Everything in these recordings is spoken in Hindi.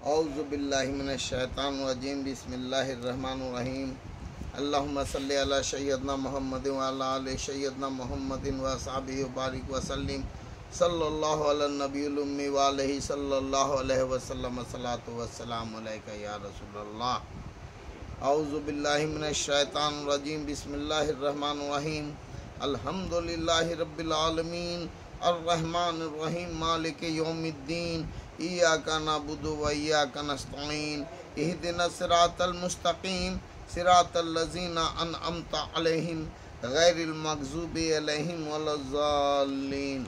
औज़ु बिल्लाहि मिनश शैतानिर रजीम बिस्मिल्लाहिर रहमानिर रहीम अल्लाहुम्मा सल्लि अला सय्यदना मुहम्मदिन व अला आलि सय्यदना मुहम्मदिन व असहाबिहि बारिक व सल्लिम सल्लल्लाहु अला नबियुल उम्मी व अलैहि सल्लल्लाहु अलैहि वसल्लम सलातु व सलाम अलैका या रसूलल्लाह। औज़ु बिल्लाहि मिनश शैतानिर रजीम बिस्मिल्लाहिर रहमानिर रहीम अल्हम्दुलिल्लाहि रब्बिल आलमीन अर्रहमानिर रहीम मालिकि यौमिद्दीन इय्याका नअबुदु व इय्याका नस्तईन इहदिनस सिरातल मुस्तकीम सिरातल लज़ीना अनअमता अलैहिम गैरिल मग़ज़ूबि अलैहिम वलज़्ज़ालिन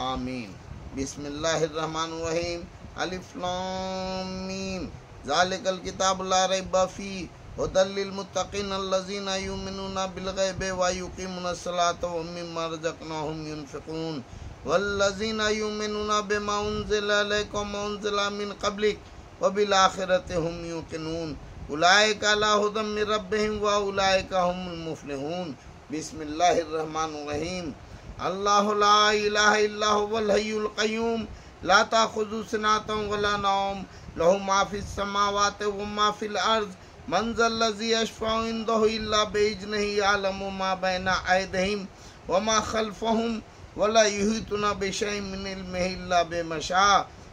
आमीन। बिस्मिल्लाहिर रहमानिर रहीम अलिफ लाम मीम ज़ालिकल किताबु ला रैब फ़ीह हुदल लिल मुत्तक़ीन अल्लज़ीना युमिनूना बिल ग़ैबि व युक़ीमूनस सलाता व मिम्मा रज़क़नाहुम युनफ़िक़ून वल्लज़ीना युमिनूना बिमा उन्ज़िला इलैका व उन्ज़िला मिन क़ब्लिक व बिल आख़िरति हुम युक़िनून उलाइका अला हुदम मिन रब्बिहिम व उलाइका हुमुल मुफ़्लिहून। बिस्मिल्लाहिर रहमानिर रहीम अल्लाहु ला इलाहा इल्ला हुवल हय्युल क़य्यूम ला ताख़ुज़ुहु सिनातुन व ला नौम लहु मा फ़िस समावाति व मा फ़िल अर्ज़ मन ज़ल्लज़ी यशफ़अउ इंदहु इल्ला बिइज़्निही यअलमु मा बैना अयदीहिम व मा ख़ल्फ़हुम वला युहीतुना बिशैइन मिन इल्मिही इल्ला बिमा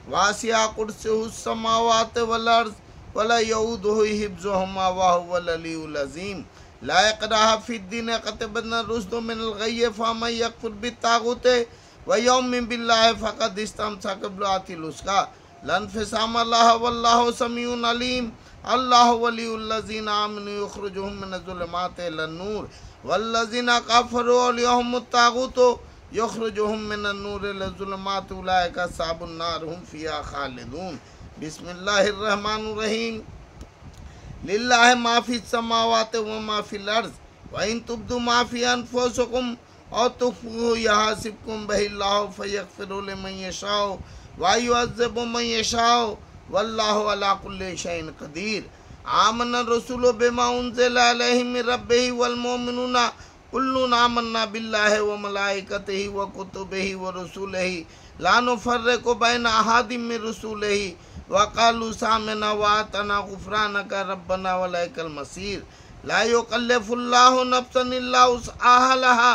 वासिअ कुर्सियुहुस समावाति वल अर्ज़ वला यऊदुहु हिफ्ज़ुहुमा व हुवल अलियुल अज़ीम। ला इक्राहा फ़िद्दीन क़द तबय्यना रुश्दु मिनल ग़य्यि फ़मन यकफ़ुर बित्ताग़ूति व यु'मिन बिल्लाहि फ़क़द इस्तमसक बिल वुस्क़ा ला इंफ़िसामा लहा वल्लाहु समीउन अलीम। अल्लाहु वलियुल लज़ीना आमनु युख़्रिजुहुम मिनज़ ज़ुलुमाति इलन नूर वल्लज़ीना कफ़रू औलियाहुमुत ताग़ूतु युख़्रिजुहुम मिनन नूरि इलज़ ज़ुलुमाति उलाइका अस्हाबुन नार हुम फ़ीहा ख़ालिदून। बिस्मिल्लाहिर रहमानिर रहीम लिल्लाहि मा फ़िस समावाति व मा फ़िल अर्ज़ व इन तुब्दू मा फ़ी अनफ़ुसिकुम औ तुख़्फ़ूहु यहसिबकुम बिहिल्लाहु फ़यग़फ़िरु लिमन यशाअ व युअज़्ज़िबु मन यशाअ वल्लाहु अला कुल्लि शैइन क़दीर। आमन रसूलु बिमा उन्ज़िला इलैहि मिन रब्बिही वल मुमिनूना कुल्लुन आमन्ना बिल्लाहि व मलाइकतिही व कुतुबिही व रुसूलिही ला नुफ़र्रिक़ु बैना अहदिम मिन रुसूलिही व क़ालू समिअना व अताना ग़ुफ़्रानका रब्बना व इलैकल मसीर। ला युकल्लिफ़ुल्लाहु नफ़्सन इल्ला वुस्अहा लहा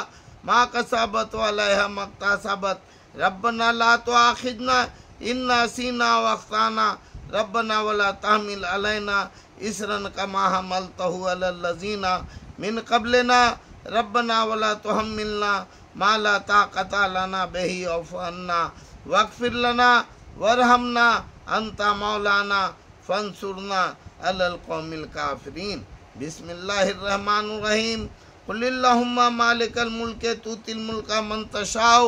मा कसबत व अलैहा मा इक्तसबत रब्बना ला तुआख़िज़ना इन नसीना व अख़्ताना रब्बना व ला तहमिल अलैना इसरन कमा हमलतहु अलल लज़ीना मिन क़ब्लिना रब्बना व ला तुहम्मिलना मा ला ताक़त लना बिही वाअफ़ु अन्ना वग़फ़िर लना वरहमना अंता मौलाना फंसुरना अलल क़ौमिल काफ़िरीन। बिस्मिल्लाहिर रहमानिर रहीम क़ुलिल्लाहुम्मा मालिकल मुल्कि तुतिल मुल्का मन तशाअ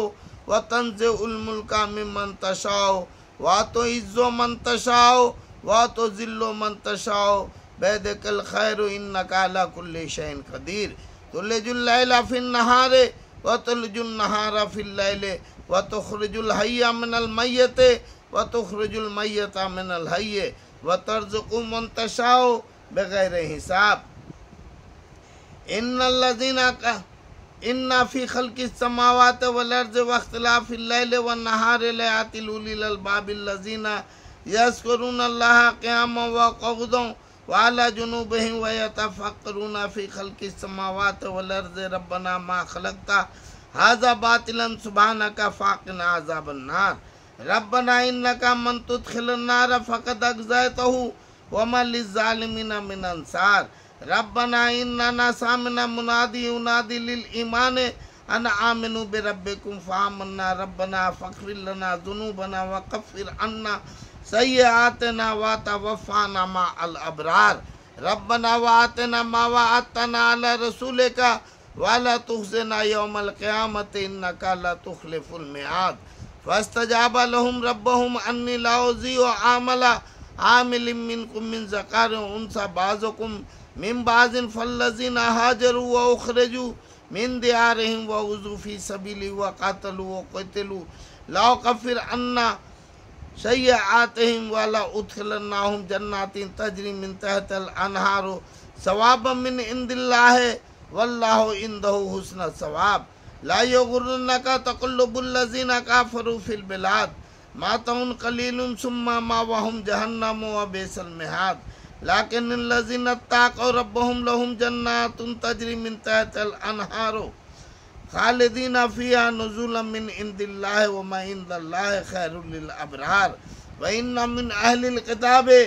व तंज़िउल मुल्का मिम्मन तशाअ व तुइज़्ज़ु मन तशाअ व तुज़िल्लु मन तशाअ बियदिकल ख़ैरु इन्नका अला कुल्लि शैइन क़दीर। तुलिजुल लैला फिन नहारि व तुलिजुन नहारा फिल लैलि व तुख़रिजुल हय्य मिनल मय्यति व तुख़रिजुल मय्यता मिनल हय्य व तर्ज़ुक़ु मन तशाअ बिग़ैरि हिसाब। इन्ना फ़ी ख़ल्क़िस समावाति वल अर्ज़ि व इख़्तिलाफ़िल लैलि वन नहारि लआयातिन लिउलिल अलबाबिल लज़ीना यज़्कुरूनल्लाहा क़ियामन व क़ुऊदन व अला जुनूबिहिम व यतफ़क्करूना फ़ी ख़ल्क़िस समावाति वल अर्ज़ि रब्बना मा ख़लक़्ता हाज़ा बातिलन सुब्हानका फ़क़िना अज़ाबन नार। रब्बना इन्नका मन तुदख़िलिन नार फ़क़द अख़ज़यतहु व मा लिज़्ज़ालिमीना मिन अंसार। रब्बना इन्नना समिअना मुनादी युनादी लिल ईमान अन आमिनू बिरब्बिकुम फ़आमन्ना रब्बना फ़ग़फ़िर लना ज़ुनूबना व कफ़्फ़िर अन्ना सय्यिआतिना व तवफ़्फ़ाना मअल अबरार। रब्बना व आतिना मा वअदतना अला रसूलिका व ला तुख़ज़िना यौमल क़ियामति इन्नका ला तुख़्लिफ़ुल मिआद। फ़स्तजाब लहुम रब्बुहुम अन्नी ला उज़ीउ अमला आमिलिन मिनकुम मिन ज़कारिन व उन्सा बाज़ुकुम मिन बाज़िन फ़ल्लज़ीना हाजरू व उख़रिजू मिन दियारिहिम व उज़ू फ़ी सबीली व क़ातलू व क़ुतिलू ला उकफ़्फ़िर अन्ना सय्यिआतिहिम व ला उदख़िलन्नाहुम जन्नातिन तजरी मिन तहतिल अनहारु सवाबन मिन इंदिल्लाहि वल्लाहु इंदहु हुस्नुस सवाब। ला युग़र्रिन्नका तक़ल्लुबुल लज़ीना कफ़रू फ़िल बिलाद मातउन कलीलुन सुम्मा मावहुम जहन्नम व बिसल मिहाद लाकिन्नल्लज़ीना तक़ौ रब्बहुम लहुम जन्नातुन तजरी मिन तहतिल अनहारु खालिदीना फ़ीहा नुज़ुलन मिन इंदिल्लाहि व मा इंदल्लाहि खैरुल लिल अबरार व इन्ना मिन अहलिल किताबि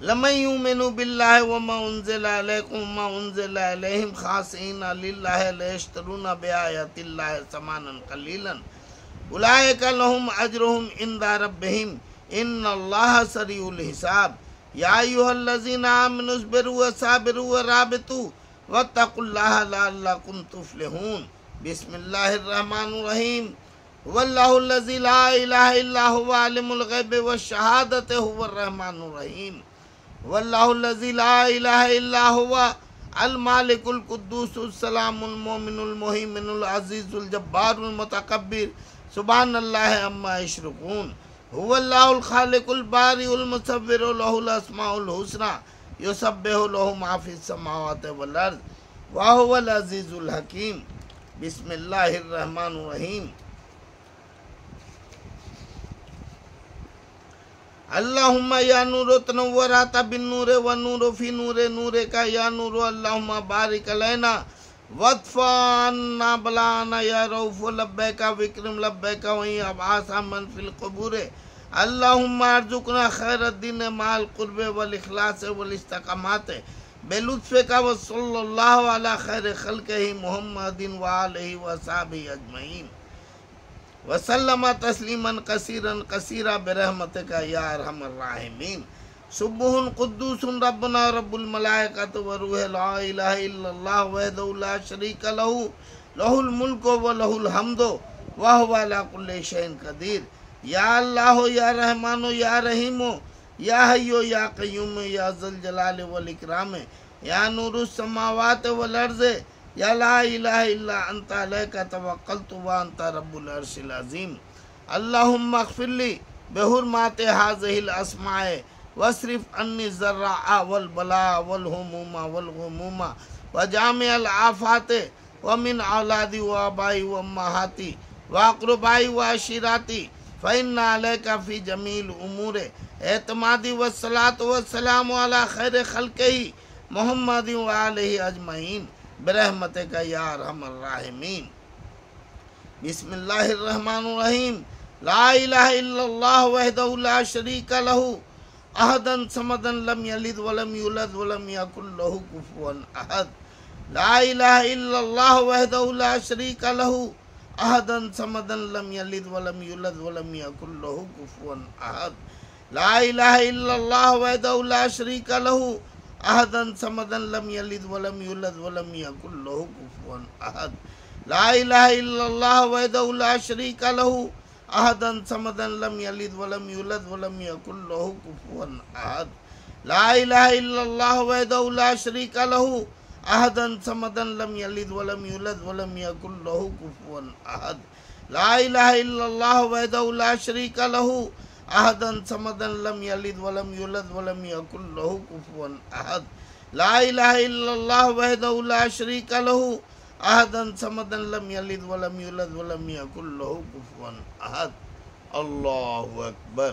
लमन युमिनु बिल्लाहि व मा उन्ज़िला अलैकुम व मा उन्ज़िला अलैहिम खाशिईना लिल्लाहि ला यश्तरूना बिआयातिल्लाहि समानन कलीलन उलाइका लहुम अजरुहुम इंदा रब्बिहिम इन्नल्लाहा सरीउल हिसाब या अय्युहल्लज़ीना आमनु इस्बिरु व साबिरु व राबितु वत्तकुल्लाहा लअल्लकुम तुफ्लिहून बिस्मिल्लाहिर रहमानिर रहीम वल्लाहुल्लज़ी ला इलाहा इल्ला हुवा आलिमुल गैबि वश्शहादति हुवर रहमानुर रहीम वल्लाहुल्लज़ी ला इलाहा इल्ला हुवा अल मालिकुल कुद्दूसुस सलामुल मोमिनुल मुहैमिनुल अज़ीज़ुल जब्बारुल मुतकब्बिर सुब्हानल्लाहि अम्मा यशरिकून हुवल्लाहुल खालिकुल बारिउल मुसव्विरु लहुल अस्माउल हुस्ना युसब्बिहु लहु मा फिस समावाति वल अर्ज़ व हुवल अज़ीज़ुल हकीम बिस्मिल्लाहिर रहमानिर रहीम अल्लाहुम्मा या नूरो तनव्वरता बिन नूरे व नूरो फी नूरे नूरे का या नूरो अल्लाहुम्मा बारिक अलैना वत्फाना बलाना या रऊफ लब्बैका विक्रम लब्बैका वही अबासा मन फिल क़ुबूर अल्लाहुम्मा अर्जुकना खैरद दीन माल कुर्बे वल इखलास वल इस्तकामत बेलुत्फ़िका व सल्लल्लाहु अला खैर खल्क़िही मुहम्मदिन व आलिही व असहाबिही अजमईन वसल्लम तस्लीमन कसीरन कसीरा बिरहमतिका या अरहमर राहिमीन सुब्हुन कुद्दूसुन रब्बुना रब्बुल मलाइकति व रूह ला इलाहा इल्लल्लाह वहदहु ला शरीका लहू लहुल मुल्कु व लहुल हम्दु व हुवा अला कुल्लि शैइन कदीर या अल्लाह या रहमानो या रहीमो या हय्यो या क़य्यूम या ज़ुल जलाल वल इकराम या नूरुस समावाति वल अर्ज़ या ला इलाहा इल्ला अंता अलैका तवक्कलतु व अंता रब्बुल अर्शिल अज़ीम अल्लाहुम्मा अग़फ़िरली बिहुरमाति हाज़िहिल अस्माए वस्रिफ़ अन्नी ज़र्रा वल बला वल हुमूमा वल गुमूमा व जामिअल आफ़ाति व मिन औलादी व आबाई व उम्महाती व अक़रबाई व अशीराती फ़इन्ना अलैका फ़ी जमील उमूर एतमादी व सलातु व सलामु अला खैर खल्क़िही मुहम्मदिन व आलिही अजमईन बिरहमतिका या अरहमर राहिमीन बिस्मिल्लाहिर रहमानिर रहीम ला इलाहा इल्लल्लाह वहदहु ला शरीका लहू अहदन समदन लम यलिद वलम यूलद वलम यकुल लहू कुफुवन अहद ला इलाहा इल्लल्लाह वहदहु ला शरीका लहू अहदन समदन लम यलिद वलम यूलद वलम यकुल लहू कुफुवन अहद ला इलाहा इल्लल्लाह वहदहु ला शरीका लहू अहदन समदन लम यलिद वलम यूलद वलम यकुल लहू कुफुवन अहद ला इलाहा इल्लल्लाह वहदहु ला शरीका लहू अहदन समदन लम यलिद वलम यूलद वलम यकुल लहू कुफुवन अहद ला इलाहा इल्लल्लाह वहदहु ला शरीका लहू अहदन समदन लम यलिद वलम यूलद वलम यकुल लहू कुफुवन अहद ला इलाहा इल्लल्लाह वहदहु ला शरीका लहू अहदन समदन लम यलिद वलम यूलद वलम यकुल लहू कुफुवन अहद ला इलाहा इल्लल्लाह वहदहु ला शरीका लहू अहदन समदन लम यलिद वलम यूलद वलम यकुल लहू कुफुवन अहद अल्लाहु अकबर।